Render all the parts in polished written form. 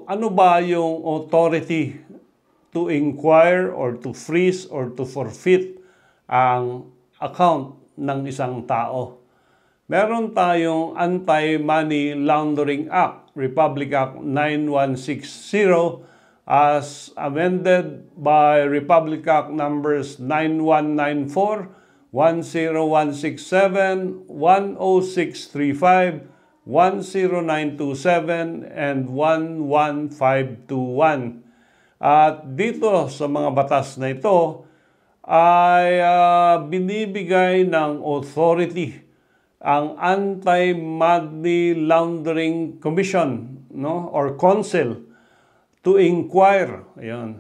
ano ba yung authority to inquire or to freeze or to forfeit ang account ng isang tao? Meron tayong Anti-Money Laundering Act, Republic Act 9160, as amended by Republic Act numbers 9194, 10167, 10635, 10927, and 11521. At dito sa mga batas na ito ay binibigay ng authority ang Anti-Money Laundering Commission, no, or Council to inquire,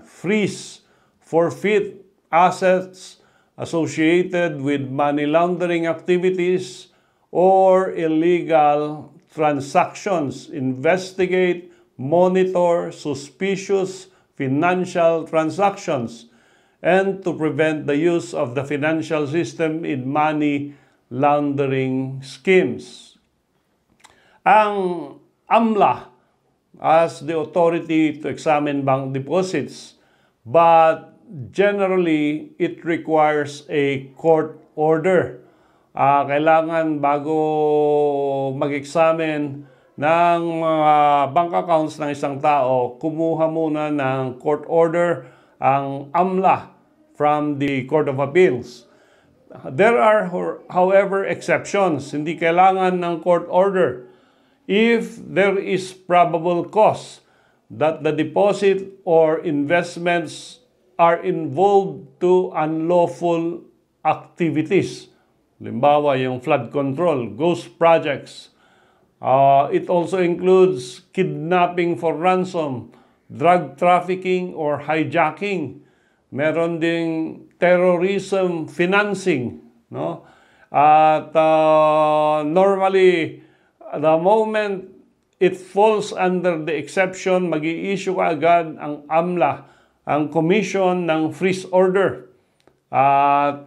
freeze, forfeit assets associated with money laundering activities or illegal transactions, investigate, monitor suspicious financial transactions, and to prevent the use of the financial system in money laundering schemes. Ang AMLA as the authority to examine bank deposits, but generally it requires a court order. Kailangan bago mag-examine ng mga bank accounts ng isang tao, kumuha muna ng court order ang AMLA from the Court of Appeals. There are, however, exceptions. Hindi kailangan ng court order if there is probable cause that the deposit or investments are involved to unlawful activities. Halimbawa, yung flood control, ghost projects. It also includes kidnapping for ransom, drug trafficking or hijacking. Meron ding terrorism financing, no? At normally, the moment it falls under the exception, mag-i-issue agad ang AMLA, ang Commission ng Freeze Order. At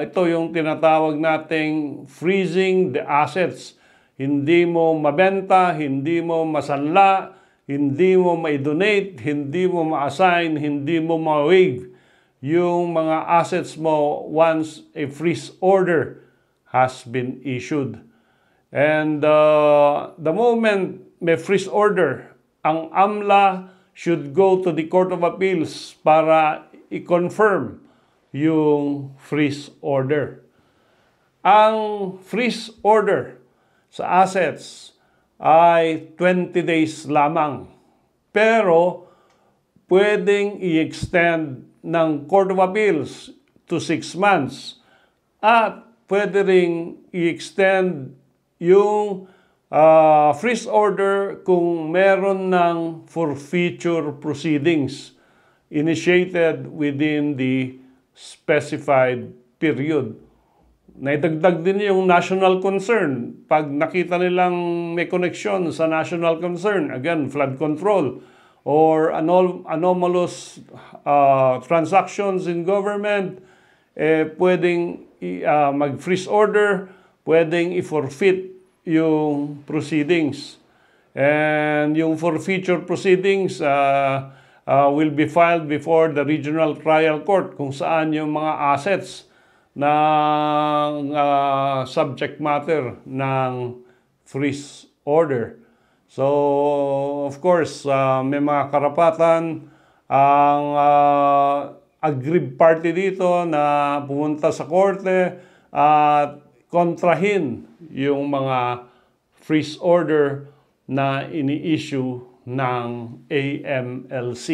ito yung tinatawag nating freezing the assets. Hindi mo mabenta, hindi mo masanla, hindi mo ma-donate, hindi mo ma-assign, hindi mo ma-waive yung mga assets mo once a freeze order has been issued. And the moment may freeze order, ang AMLA should go to the Court of Appeals para i-confirm yung freeze order. Ang freeze order sa assets ay 20 days lamang. Pero pwedeng i-extend ng Court of Appeals to 6 months. At pwede ring i-extend yung freeze order kung meron ng forfeiture proceedings initiated within the specified period. Naidagdag din yung national concern. Pag nakita nilang may connection sa national concern, again, flood control, or anomalous transactions in government, pwedeng mag-freeze order, pwedeng i-forfeit yung proceedings. And yung forfeiture proceedings will be filed before the regional trial court kung saan yung mga assets ng subject matter ng freeze order. So, of course, may mga karapatan ang aggrieved party dito na pumunta sa korte at kontrahin yung mga freeze order na ini-issue ng AMLC.